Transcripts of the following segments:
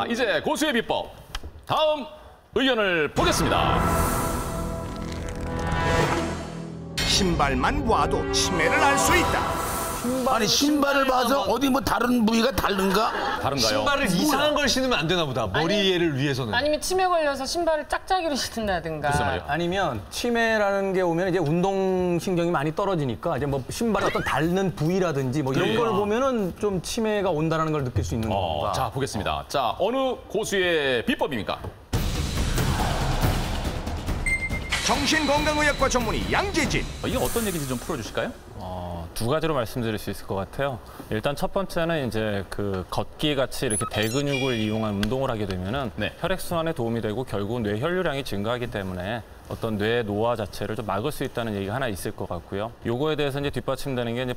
이제 고수의 비법, 다음 의견을 보겠습니다. 신발만 봐도 치매를 알 수 있다. 아니 신발을 봐서 어디 뭐 다른 부위가 다른가? 다른가요? 신발을 이상한 걸 신으면 안 되나 보다. 머리를 위해서는. 아니면 치매 걸려서 신발을 짝짝이로 신는다든가. 글쎄 말이요. 아니면 치매라는 게 오면 이제 운동 신경이 많이 떨어지니까 이제 뭐 신발의 어떤 닳는 부위라든지 뭐 이런 걸 보면은 좀 치매가 온다는 걸 느낄 수 있는 겁니다. 자, 보겠습니다. 자, 어느 고수의 비법입니까? 정신건강의학과 전문의 양재진. 이게 어떤 얘기인지 좀 풀어주실까요? 두 가지로 말씀드릴 수 있을 것 같아요. 일단 첫 번째는 이제 그 걷기 같이 이렇게 대근육을 이용한 운동을 하게 되면은 혈액순환에 도움이 되고 결국은 뇌 혈류량이 증가하기 때문에 어떤 뇌 노화 자체를 좀 막을 수 있다는 얘기가 하나 있을 것 같고요. 요거에 대해서 이제 뒷받침되는 게 이제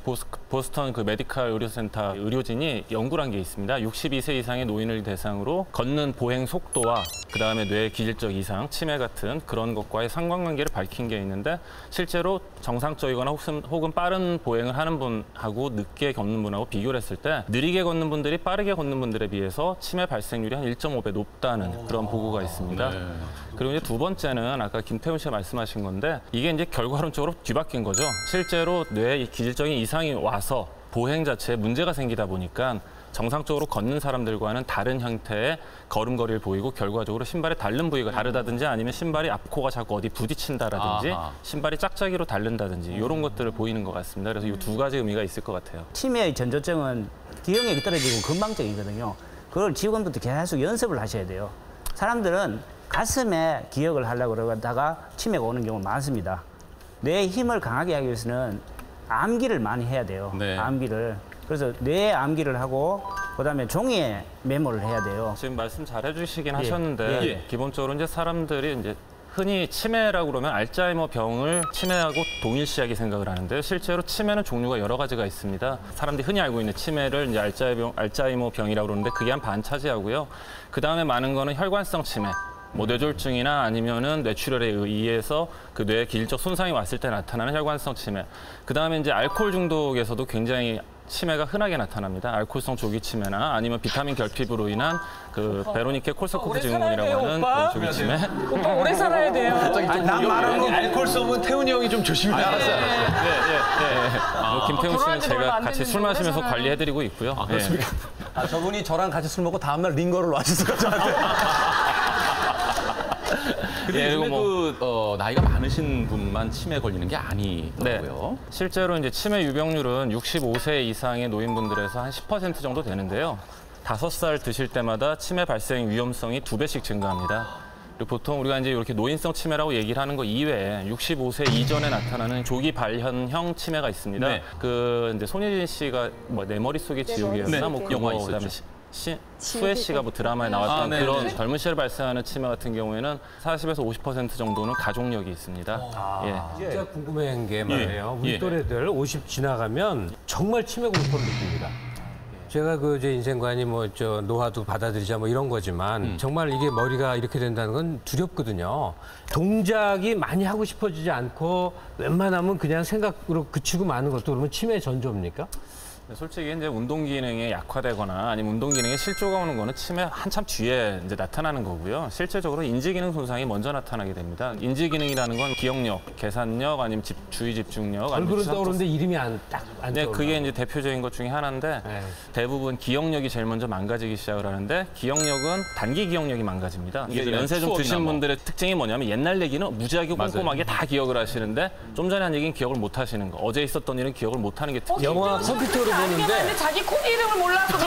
보스턴 그 메디컬 의료센터 의료진이 연구를 한 게 있습니다. 62세 이상의 노인을 대상으로 걷는 보행 속도와 그다음에 뇌 기질적 이상, 치매 같은 그런 것과의 상관관계를 밝힌 게 있는데 실제로 정상적이거나 혹은 빠른 보행을 하는 분하고 늦게 걷는 분하고 비교를 했을 때 느리게 걷는 분들이 빠르게 걷는 분들에 비해서 치매 발생률이 한 1.5배 높다는 그런 보고가 있습니다. 그리고 이제 두 번째는 아까 김태훈 씨가 말씀하신 건데 이게 이제 결과론적으로 뒤바뀐 거죠. 실제로 뇌에 기질적인 이상이 와서 보행 자체에 문제가 생기다 보니까 정상적으로 걷는 사람들과는 다른 형태의 걸음걸이를 보이고 결과적으로 신발의 닳는 부위가 다르다든지 아니면 신발이 앞코가 자꾸 어디 부딪힌다라든지 신발이 짝짝이로 닳는다든지 이런 것들을 보이는 것 같습니다. 그래서 이 두 가지 의미가 있을 것 같아요. 치매의 전조증은 기억력이 떨어지고 건망증이거든요. 그걸 지금부터 계속 연습을 하셔야 돼요. 사람들은 가슴에 기억을 하려고 그러다가 치매가 오는 경우가 많습니다. 뇌의 힘을 강하게 하기 위해서는 암기를 많이 해야 돼요. 암기를. 그래서 뇌에 암기를 하고 그다음에 종이에 메모를 해야 돼요. 지금 말씀 잘 해주시긴 하셨는데 기본적으로 이제 사람들이 이제 흔히 치매라고 그러면 알츠하이머 병을 치매하고 동일시하게 생각을 하는데 실제로 치매는 종류가 여러 가지가 있습니다. 사람들이 흔히 알고 있는 치매를 이제 알츠하이머 병이라고 그러는데 그게 한 반 차지하고요. 그 다음에 많은 거는 혈관성 치매. 뭐 뇌졸중이나 아니면은 뇌출혈에 의해서 그 뇌에 기질적 손상이 왔을 때 나타나는 혈관성 치매. 그 다음에 이제 알코올 중독에서도 굉장히 치매가 흔하게 나타납니다. 알코올성 조기 치매나 아니면 비타민 결핍으로 인한 그 베로니케 콜사코프 증후군이라고 하는 그런 조기 치매. 오빠 오래 살아야 돼요. 난 말하는 알코올성은 태훈이 형이 좀 조심히 해. 알았어요. 김태훈 씨는 돌아가지고 제가 안 같이 됐는데 술 마시면서 오래 관리해드리고 있고요. 그렇습니까? 저분이 저랑 같이 술 먹고 다음날 링거를 놔주세요. 저한테. 근데 요즘에 나이가 많으신 분만 치매 걸리는 게 아니더라고요. 실제로 이제 치매 유병률은 65세 이상의 노인분들에서 한 10% 정도 되는데요. 5살 드실 때마다 치매 발생 위험성이 2배씩 증가합니다. 그리고 보통 우리가 이제 이렇게 노인성 치매라고 얘기를 하는 거 이외에 65세 이전에 나타나는 조기 발현형 치매가 있습니다. 그 이제 손예진 씨가 뭐 내 머릿속에 지옥이었나 뭐 영화 그거 그다음에 있었죠. 수혜 씨가 뭐 드라마에 나왔던 그런 젊은 시절 발생하는 치매 같은 경우에는 40에서 50% 정도는 가족력이 있습니다. 진짜 궁금한 게 말이에요. 우리 또래들 50 지나가면 정말 치매 공포를 느낍니다. 제가 그 제 인생관이 뭐 저 노화도 받아들이자 뭐 이런 거지만 정말 이게 머리가 이렇게 된다는 건 두렵거든요. 동작이 많이 하고 싶어지지 않고 웬만하면 그냥 생각으로 그치고 마는 것도 그러면 치매 전조입니까? 솔직히 이제 운동 기능이 약화되거나 아니면 운동 기능에 실조가 오는 거는 치매 한참 뒤에 이제 나타나는 거고요. 실제적으로 인지 기능 손상이 먼저 나타나게 됩니다. 인지 기능이라는 건 기억력, 계산력, 아니면 주의 집중력, 얼굴은 떠오르는데 이름이 안 떠올라. 그게 이제 대표적인 것 중에 하나인데 대부분 기억력이 제일 먼저 망가지기 시작을 하는데 기억력은 단기 기억력이 망가집니다. 이게 연세 좀 드신 분들의 특징이 뭐냐면 옛날 얘기는 무지하게 꼼꼼하게 다 기억을 하시는데 좀 전에 한 얘기는 기억을 못 하시는 거. 어제 있었던 일은 기억을 못 하는 게 특징이에요. 영화 컴퓨터로 보는데 자기 코 이름을 몰라서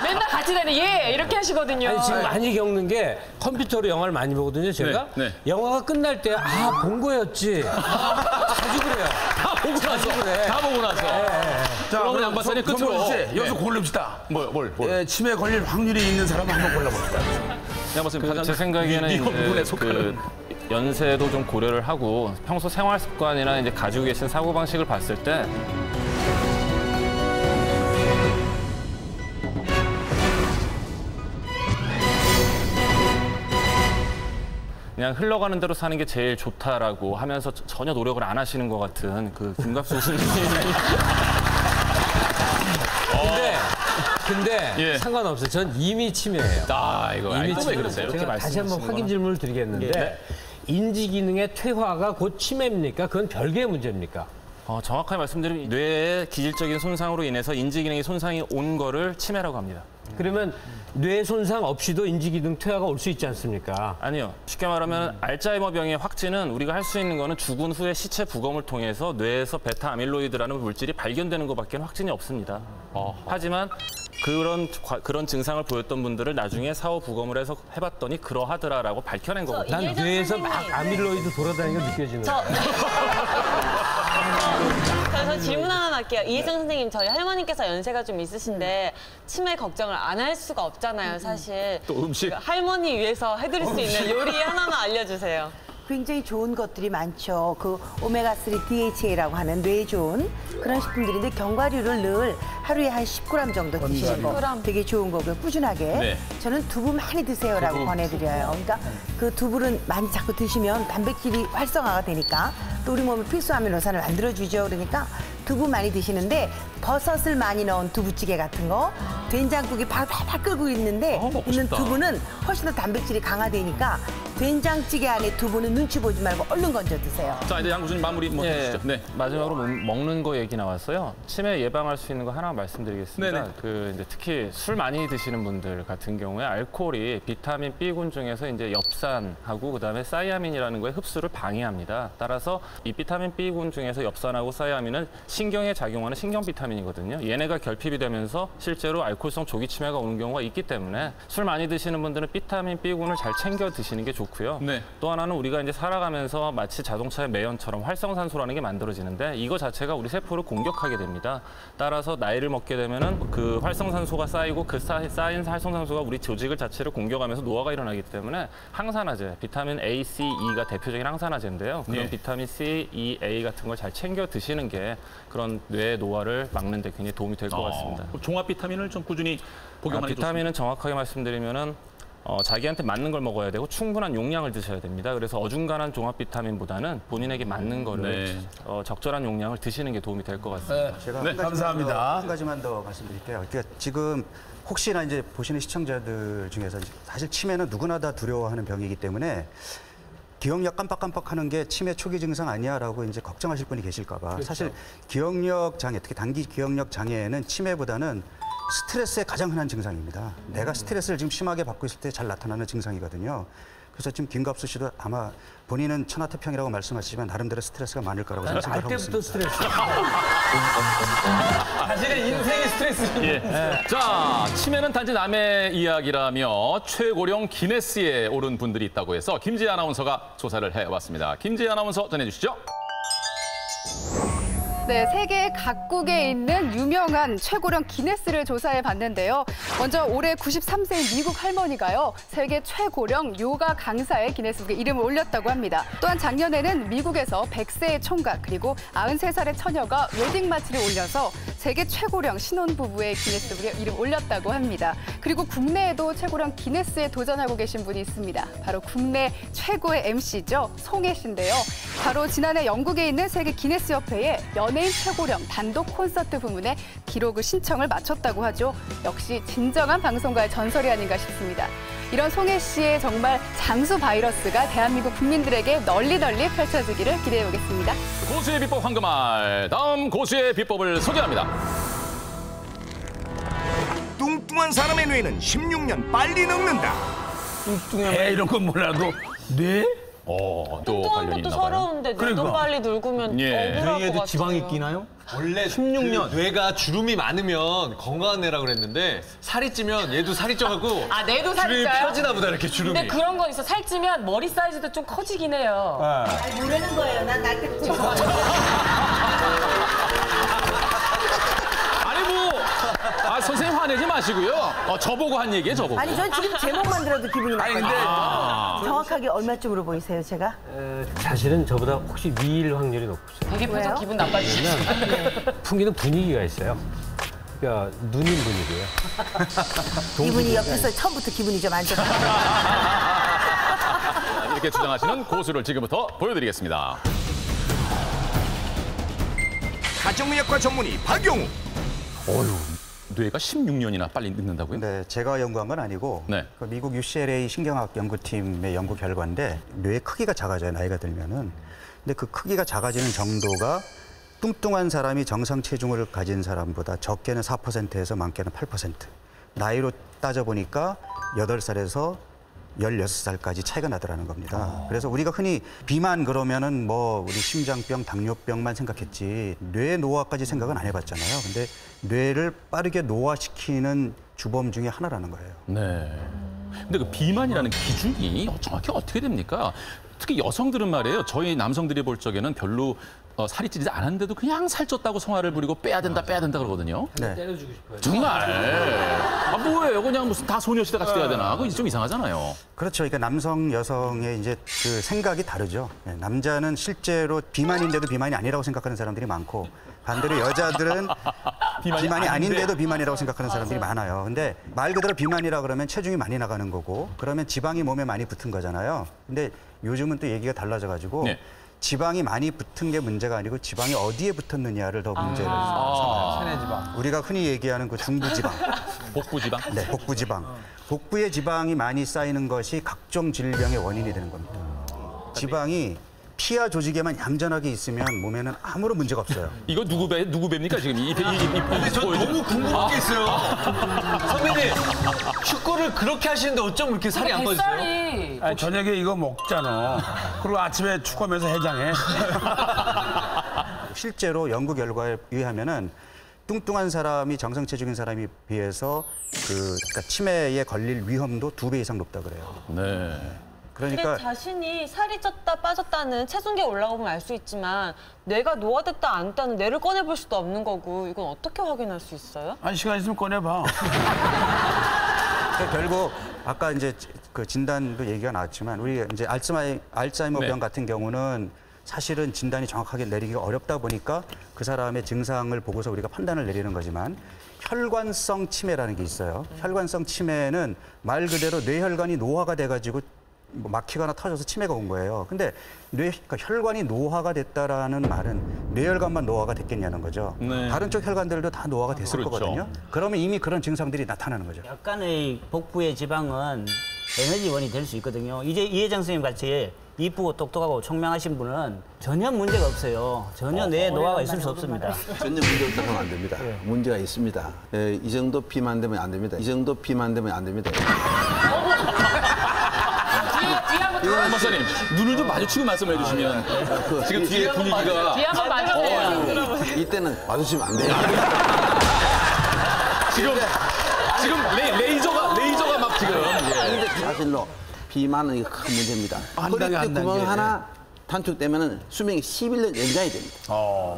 맨날 같이 다니 이렇게 하시거든요. 아니, 지금 많이 겪는 게 컴퓨터로 영화를 많이 보거든요, 제가. 영화가 끝날 때 본 거였지. 자주 그래요. 다 보고 나서. 다 보고 나서. 자, 그럼 양 박사님 끝으로 여기서 고릅시다. 뭘? 치매 걸릴 확률이 있는 사람 한번 골라봅시다. 양 박사님 제 생각에는 이제 그 연세도 좀 고려를 하고 평소 생활 습관이나 이제 가지고 계신 사고 방식을 봤을 때 그냥 흘러가는 대로 사는 게 제일 좋다라고 하면서 전혀 노력을 안 하시는 것 같은 그 김갑수 교수님. 근데 근데 예. 상관없어요. 전 이미 치매예요. 이거 이미 왜 그러세요? 제가 다시 한번 확인 질문을 드리겠는데 인지 기능의 퇴화가 곧 치매입니까? 그건 별개의 문제입니까? 정확하게 말씀드리면 뇌의 기질적인 손상으로 인해서 인지 기능이 손상이 온 거를 치매라고 합니다. 그러면 뇌 손상 없이도 인지 기능 퇴화가 올 수 있지 않습니까? 아니요. 쉽게 말하면 알츠하이머 병의 확진은 우리가 할 수 있는 거는 죽은 후에 시체 부검을 통해서 뇌에서 베타 아밀로이드라는 물질이 발견되는 것밖에 확진이 없습니다. 하지만 그런 증상을 보였던 분들을 나중에 사후 부검을 해서 해봤더니 그러하더라라고 밝혀낸 거거든요. 난 뇌에서 막 아밀로이드 돌아다니는 게 느껴지는 거예요. 저 질문 하나 할게요. 이혜정 선생님, 저희 할머니께서 연세가 좀 있으신데 치매 걱정을 안 할 수가 없잖아요, 사실. 또 음식. 할머니 위해서 해드릴 수 있는 요리 하나만 알려주세요. 굉장히 좋은 것들이 많죠. 그 오메가3 DHA라고 하는 뇌에 좋은 그런 식품들인데 견과류를 늘 하루에 한 10g 정도 드시는 거 되게 좋은 거고요. 꾸준하게. 네. 저는 두부 많이 드세요라고 권해드려요. 그러니까 그 두부를 많이 자꾸 드시면 단백질이 활성화가 되니까 또 우리 몸에 필수 아미노산을 만들어주죠. 그러니까 두부 많이 드시는데 버섯을 많이 넣은 두부찌개 같은 거, 된장국이 팔팔 끓고 있는데 있는 두부는 훨씬 더 단백질이 강화되니까 된장찌개 안에 두부는 눈치 보지 말고 얼른 건져 드세요. 자, 이제 양 교수님 마무리 해주시죠. 네. 마지막으로 먹는 거 얘기 나왔어요. 치매 예방할 수 있는 거 하나 말씀드리겠습니다. 네네. 이제 특히 술 많이 드시는 분들 같은 경우에 알코올이 비타민 B군 중에서 이제 엽산하고 그다음에 사이아민이라는 거에 흡수를 방해합니다. 따라서 이 비타민 B군 중에서 엽산하고 사이아민은 신경에 작용하는 신경 비타민이거든요. 얘네가 결핍이 되면서 실제로 알코올성 조기 치매가 오는 경우가 있기 때문에 술 많이 드시는 분들은 비타민 B군을 잘 챙겨 드시는 게 좋고요. 네. 또 하나는 우리가 이제 살아가면서 마치 자동차의 매연처럼 활성산소라는 게 만들어지는데 이거 자체가 우리 세포를 공격하게 됩니다. 따라서 나이를 먹게 되면은 그 활성산소가 쌓이고 그 쌓인 활성산소가 우리 조직을 자체를 공격하면서 노화가 일어나기 때문에 항산화제, 비타민 A, C, E가 대표적인 항산화제인데요. 그런 네. 비타민 C, E, A 같은 걸 잘 챙겨 드시는 게 그런 뇌 노화를 막는 데 굉장히 도움이 될 것 같습니다. 종합 비타민을 좀 꾸준히 복용하는 게 비타민은 정확하게 말씀드리면은 자기한테 맞는 걸 먹어야 되고 충분한 용량을 드셔야 됩니다. 그래서 어중간한 종합 비타민보다는 본인에게 맞는 거를 적절한 용량을 드시는 게 도움이 될 것 같습니다. 제가 감사합니다. 한 가지만 더 말씀드릴게요. 그러니까 지금 혹시나 이제 보시는 시청자들 중에서 사실 치매는 누구나 다 두려워하는 병이기 때문에 기억력 깜빡깜빡하는 게 치매 초기 증상 아니야라고 이제 걱정하실 분이 계실까 봐. 사실 기억력 장애, 특히 단기 기억력 장애는 치매보다는 스트레스의 가장 흔한 증상입니다. 내가 스트레스를 지금 심하게 받고 있을 때 잘 나타나는 증상이거든요. 그래서 지금 김갑수 씨도 아마 본인은 천하태평이라고 말씀하시지만 나름대로 스트레스가 많을 거라고 저는 생각하고 있습니다. 때부터 스트레스. 사실은 인생이 스트레스. 자, 치매는 단지 남의 이야기라며 최고령 기네스에 오른 분들이 있다고 해서 김지혜 아나운서가 조사를 해왔습니다. 김지혜 아나운서 전해주시죠. 네, 세계 각국에 있는 유명한 최고령 기네스를 조사해 봤는데요. 먼저 올해 93세인 미국 할머니가요, 세계 최고령 요가 강사의 기네스북에 이름을 올렸다고 합니다. 또한 작년에는 미국에서 100세의 총각 그리고 93살의 처녀가 웨딩 마치를 올려서 세계 최고령 신혼부부의 기네스북에 이름 올렸다고 합니다. 그리고 국내에도 최고령 기네스에 도전하고 계신 분이 있습니다. 바로 국내 최고의 MC죠. 송혜 씨인데요. 바로 지난해 영국에 있는 세계 기네스 협회에 연예인 최고령 단독 콘서트 부문에 기록을 신청을 마쳤다고 하죠. 역시 진정한 방송가의 전설이 아닌가 싶습니다. 이런 송혜 씨의 정말 장수 바이러스가 대한민국 국민들에게 널리 펼쳐지기를 기대해 보겠습니다. 고수의 비법 황금알. 다음 고수의 비법을 소개합니다. 뚱뚱한 사람의 뇌는 16년 빨리 늙는다. 뚱뚱해 이런 건 몰라도 뇌? 또 뚱뚱한 관련이 것도 있나 봐요. 서러운데 뇌도 빨리 늙으면 억울할 것 뇌에도 같아요. 지방이 끼나요? 원래 16년 뇌가 주름이 많으면 건강한 애라고 그랬는데 살이 찌면 얘도 살이 쪄갖고 아, 뇌도 살이 주름이 쪄요? 펴지나 보다 이렇게 주름이. 근데 그런 거 있어. 살찌면 머리 사이즈도 좀 커지긴 해요. 모르는 거예요. 난 날 때부터. 선생님 화내지 마시고요. 저보고 한 얘기예요, 저보고. 아니, 전 지금 제목만 들어도 기분이 나빠요. 정확하게 얼마쯤으로 보이세요, 제가? 사실은 저보다 혹시 위일 확률이 높으세요. 되게 표정 왜요? 기분 나빠지시죠? 풍기는 분위기가 있어요. 그러니까 누님 분위기예요. 이분이 옆에서 처음부터 기분이 좀 안 좋아요. 이렇게 주장하시는 고수를 지금부터 보여드리겠습니다. 가정의학과 전문의 박용우. 뇌가 16년이나 빨리 늙는다고요? 네, 제가 연구한 건 아니고 그 미국 UCLA 신경학 연구팀의 연구 결과인데 뇌의 크기가 작아져요, 나이가 들면은. 근데 그 크기가 작아지는 정도가 뚱뚱한 사람이 정상 체중을 가진 사람보다 적게는 4%에서 많게는 8%. 나이로 따져보니까 8살에서 16살까지 차이가 나더라는 겁니다. 그래서 우리가 흔히 비만 그러면은 뭐 우리 심장병, 당뇨병만 생각했지 뇌 노화까지 생각은 안 해봤잖아요. 근데 뇌를 빠르게 노화시키는 주범 중에 하나라는 거예요. 네. 근데 그 비만이라는 기준이 정확히 어떻게 됩니까? 특히 여성들은 말이에요. 저희 남성들이 볼 적에는 별로 살이 찌지 않았는데도 그냥 살쪘다고 성화를 부리고 빼야 된다 그러거든요. 네. 때려주고 싶어요. 정말. 아, 뭐예요? 그냥 무슨 다 소녀시대 같이 돼야 되나? 그거 좀 이상하잖아요. 그렇죠. 그러니까 남성, 여성의 이제 그 생각이 다르죠. 네, 남자는 실제로 비만인데도 비만이 아니라고 생각하는 사람들이 많고 반대로 여자들은 비만이 아닌데도 비만이라고 생각하는 사람들이 많아요. 근데 말 그대로 비만이라 그러면 체중이 많이 나가는 거고 그러면 지방이 몸에 많이 붙은 거잖아요. 근데 요즘은 또 얘기가 달라져가지고 지방이 많이 붙은 게 문제가 아니고 지방이 어디에 붙었느냐를 더 문제를 삼아요. 체내지방. 우리가 흔히 얘기하는 그 중부지방. 복부지방? 네, 복부지방. 복부에 지방이 많이 쌓이는 것이 각종 질병의 원인이 되는 겁니다. 지방이 피하 조직에만 얌전하게 있으면 몸에는 아무런 문제가 없어요. 이거 누구 배입니까 지금? 근데 저 너무 궁금한 게 있어요. 선배님, 축구를 그렇게 하시는데 어쩜 이렇게 살이 안 빠지세요? 아니, 저녁에 이거 먹잖아. 그리고 아침에 축구하면서 해장해. 실제로 연구 결과에 의하면은 뚱뚱한 사람이 정상 체중인 사람에 비해서 그러니까 치매에 걸릴 위험도 2배 이상 높다 그래요. 네. 그러니까 근데 자신이 살이 쪘다 빠졌다는 체중계 올라가보면 알 수 있지만 뇌가 노화됐다 안 됐다는 뇌를 꺼내볼 수도 없는 거고 이건 어떻게 확인할 수 있어요? 한 시간 있으면 꺼내봐. 결국 아까 이제 그 진단도 얘기가 나왔지만 우리 이제 알츠하이머병 같은 경우는 사실은 진단이 정확하게 내리기가 어렵다 보니까 그 사람의 증상을 보고서 우리가 판단을 내리는 거지만 혈관성 치매라는 게 있어요. 혈관성 치매는 말 그대로 뇌혈관이 노화가 돼가지고 뭐 막히거나 터져서 치매가 온 거예요. 근데 그러니까 혈관이 노화가 됐다라는 말은 뇌혈관만 노화가 됐겠냐는 거죠. 다른 쪽 혈관들도 다 노화가 됐을 거거든요. 그러면 이미 그런 증상들이 나타나는 거죠. 약간의 복부의 지방은 에너지원이 될 수 있거든요. 이제 이혜정 선생님 같이 이쁘고 똑똑하고 총명하신 분은 전혀 문제가 없어요. 전혀 뇌에 노화가 있을 수 없습니다. 전혀 문제 없다고 하면 안 됩니다. 문제가 있습니다. 이 정도 비만 되면 안 됩니다. 이 정도 비만 되면 안 됩니다. 한 박사님, 눈을 좀 마주치고 말씀해 주시면 지금 뒤에 분위기가 뒤에 한번 마주치세요. 이때는 마주치면 안 돼요. 지금 레이저가 막 지금. 근데 사실로 비만은 이거 큰 문제입니다. 허리 구멍 하나 단축되면 수명이 11년 연장이 됩니다.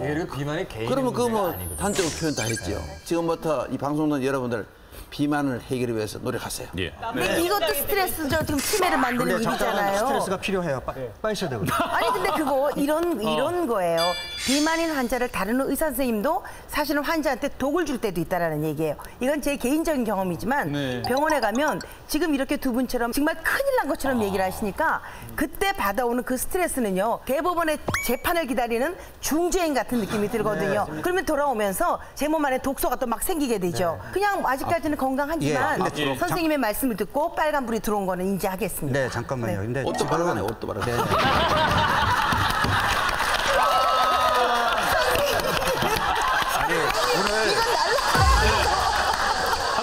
이게 비만의 개인. 그러면 그거 뭐 단적으로 표현 다 했죠. 지금부터 이 방송 듣는 여러분들 비만을 해결하기 위해서 노력하세요. 근데 이것도 스트레스죠. 지금 치매를 만드는 일이잖아요. 스트레스가 필요해요. 빠셔야 되거든요. 아니 근데 그거 이런 거예요. 비만인 환자를 다루는 의사 선생님도 사실은 환자한테 독을 줄 때도 있다라는 얘기예요. 이건 제 개인적인 경험이지만 병원에 가면 지금 이렇게 두 분처럼 정말 큰일 난 것처럼 얘기를 하시니까 그때 받아오는 그 스트레스는요. 대법원의 재판을 기다리는 중죄인 같은 느낌이 들거든요. 그러면 돌아오면서 제 몸 안에 독소가 또 막 생기게 되죠. 그냥 아직까지는 건강하지만 선생님의 말씀을 듣고 빨간불이 들어온 거는 인지하겠습니다. 네, 잠깐만요. 근데 옷도 바르네, 옷도 바르네.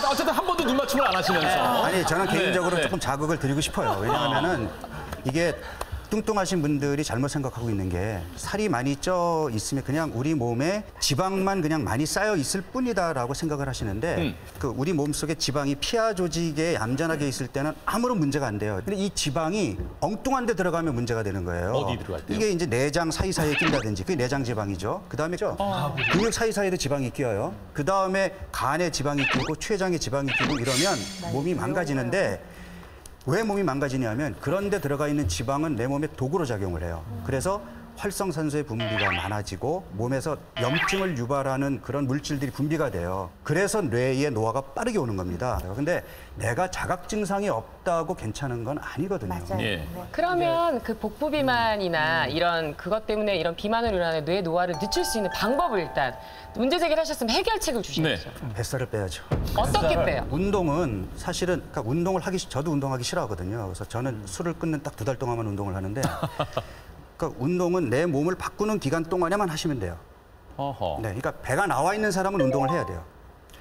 어쨌든 한 번도 눈 맞춤을 안 하시면서. 아니, 저는 개인적으로 조금 자극을 드리고 싶어요. 왜냐하면은 이게 뚱뚱하신 분들이 잘못 생각하고 있는 게 살이 많이 쪄 있으면 그냥 우리 몸에 지방만 그냥 많이 쌓여 있을 뿐이다라고 생각을 하시는데 그 우리 몸속에 지방이 피하 조직에 얌전하게 있을 때는 아무런 문제가 안 돼요. 근데 이 지방이 엉뚱한 데 들어가면 문제가 되는 거예요. 어디 들어갈 때요? 이게 이제 내장 사이사이에 낀다든지 그게 내장 지방이죠. 그다음에 근육 사이사이에도 지방이 끼어요. 그다음에 간에 지방이 끼고 췌장에 지방이 끼고 이러면 몸이 망가지는데 왜 몸이 망가지냐면 그런 데 들어가 있는 지방은 내 몸에 독으로 작용을 해요. 그래서 활성산소의 분비가 많아지고 몸에서 염증을 유발하는 그런 물질들이 분비가 돼요. 그래서 뇌의 노화가 빠르게 오는 겁니다. 근데 내가 자각 증상이 없다고 괜찮은 건 아니거든요. 예. 그러면 그 복부 비만이나 이런 그것 때문에 이런 비만으로 인한 뇌 노화를 늦출 수 있는 방법을 일단 문제 제기를 하셨으면 해결책을 주셔야죠. 뱃살을 빼야죠. 어떻게 빼요? 운동은 사실은 그러니까 운동을 저도 운동하기 싫어하거든요. 그래서 저는 술을 끊는 딱 2달 동안만 운동을 하는데 그러니까 운동은 내 몸을 바꾸는 기간 동안에만 하시면 돼요. 어허. 네, 그러니까 배가 나와 있는 사람은 운동을 해야 돼요.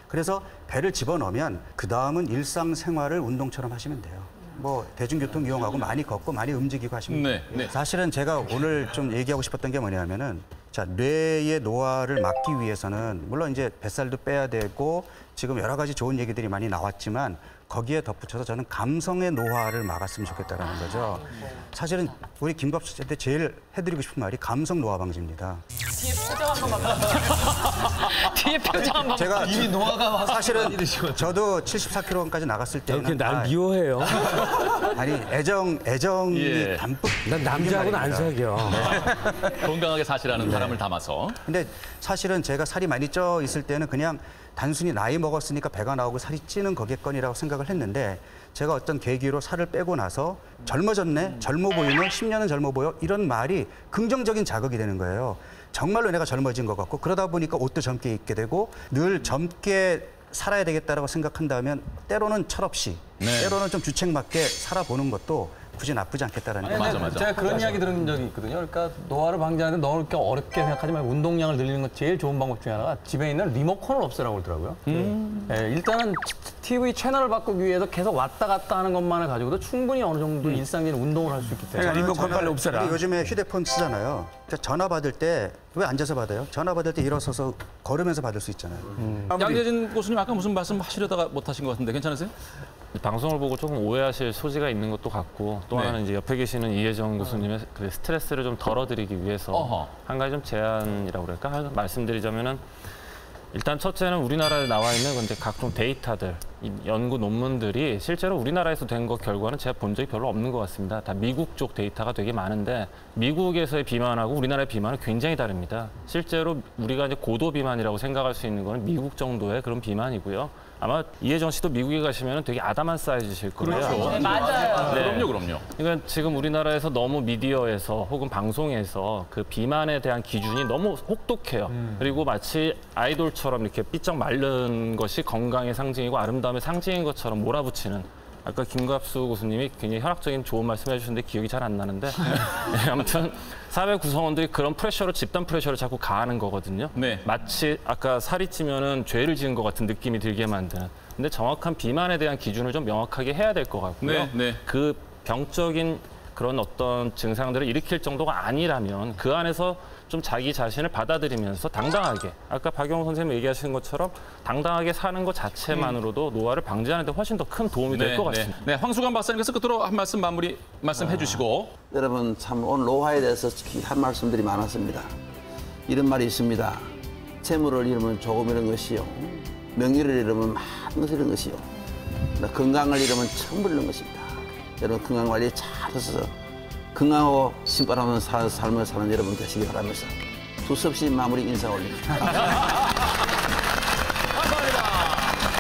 그래서 배를 집어넣으면 그 다음은 일상생활을 운동처럼 하시면 돼요. 뭐 대중교통 이용하고 많이 걷고 많이 움직이고 하시면 돼요. 네. 사실은 제가 오늘 좀 얘기하고 싶었던 게 뭐냐면은 자, 뇌의 노화를 막기 위해서는 물론 이제 뱃살도 빼야 되고 지금 여러 가지 좋은 얘기들이 많이 나왔지만 거기에 덧붙여서 저는 감성의 노화를 막았으면 좋겠다라는 거죠. 사실은 우리 김갑수 씨한테 제일 해드리고 싶은 말이 감성 노화 방지입니다. 뒤에 표정 한 번만 봐. 뒤에 표정 한 번만. 제가 이미 노화가 사실은 저도 74kg까지 나갔을 때는 날 미워해요. 아니 애정이 담뿍. 난 남자하고는 안 사겨. 건강하게 사시라는 바람을 담아서. 근데 사실은 제가 살이 많이 쪄 있을 때는 그냥 단순히 나이 먹었으니까 배가 나오고 살이 찌는 거겠거니라고 생각을 했는데 제가 어떤 계기로 살을 빼고 나서 젊어졌네, 젊어 보이네, 10년은 젊어 보여 이런 말이 긍정적인 자극이 되는 거예요. 정말로 내가 젊어진 것 같고 그러다 보니까 옷도 젊게 입게 되고 늘 젊게 살아야 되겠다라고 생각한다면 때로는 철없이 때로는 좀 주책맞게 살아보는 것도 굳이 나쁘지 않겠다라는 거죠. 맞아. 제가 그런 이야기 들은 적이 있거든요. 그러니까 노화를 방지하는데 너무 이렇게 어렵게 생각하지 말고 운동량을 늘리는 것 제일 좋은 방법 중에 하나가 집에 있는 리모컨을 없애라고 그러더라고요. 일단은 TV 채널을 바꾸기 위해서 계속 왔다 갔다 하는 것만을 가지고도 충분히 어느 정도 일상적인 운동을 할 수 있기 때문에. 리모컨 빨리 없애라. 요즘에 휴대폰 쓰잖아요. 그러니까 전화 받을 때 왜 앉아서 받아요? 전화 받을 때 일어서서 걸으면서 받을 수 있잖아요. 양재진 교수님 아까 무슨 말씀 하시려다가 못 하신 것 같은데 괜찮으세요? 방송을 보고 조금 오해하실 소지가 있는 것도 같고 또 하나는 이제 옆에 계시는 이혜정 교수님의 그 스트레스를 좀 덜어드리기 위해서 한 가지 좀 제안이라고 그럴까 말씀드리자면은 일단 첫째는 우리나라에 나와 있는 이제 각종 데이터들, 연구 논문들이 실제로 우리나라에서 된 것 결과는 제가 본 적이 별로 없는 것 같습니다. 다 미국 쪽 데이터가 되게 많은데 미국에서의 비만하고 우리나라의 비만은 굉장히 다릅니다. 실제로 우리가 이제 고도 비만이라고 생각할 수 있는 거는 미국 정도의 그런 비만이고요. 아마 이혜정 씨도 미국에 가시면 되게 아담한 사이즈실 거예요. 그렇죠. 네, 맞아요. 네. 그럼요. 그러니까 지금 우리나라에서 너무 미디어에서 혹은 방송에서 그 비만에 대한 기준이 너무 혹독해요. 그리고 마치 아이돌처럼 이렇게 삐쩍 마른 것이 건강의 상징이고 아름다움의 상징인 것처럼 몰아붙이는 아까 김갑수 교수님이 굉장히 혈압적인 좋은 말씀 해주셨는데 기억이 잘 안 나는데 네, 아무튼 사회 구성원들이 그런 프레셔를 집단 프레셔를 자꾸 가하는 거거든요. 마치 아까 살이 찌면은 죄를 지은 것 같은 느낌이 들게 만드는. 근데 정확한 비만에 대한 기준을 좀 명확하게 해야 될 것 같고요. 그 병적인 그런 어떤 증상들을 일으킬 정도가 아니라면 그 안에서 좀 자기 자신을 받아들이면서 당당하게 아까 박영호 선생님 얘기하신 것처럼 당당하게 사는 것 자체만으로도 노화를 방지하는 데 훨씬 더 큰 도움이 될 것 같습니다. 네, 황수관 박사님께서 끝으로 한 말씀 말씀해 주시고. 여러분 참 오늘 노화에 대해서 한 말씀들이 많았습니다. 이런 말이 있습니다. 재물을 잃으면 조금 잃은 것이요. 명예를 잃으면 많은 것을 잃은 것이요. 건강을 잃으면 전부 잃은 것입니다. 여러분 건강 관리 잘 하셔서 건강하고 신바람한 삶을 사는 여러분 되시기 바라면서 두서없이 마무리 인사 올립니다.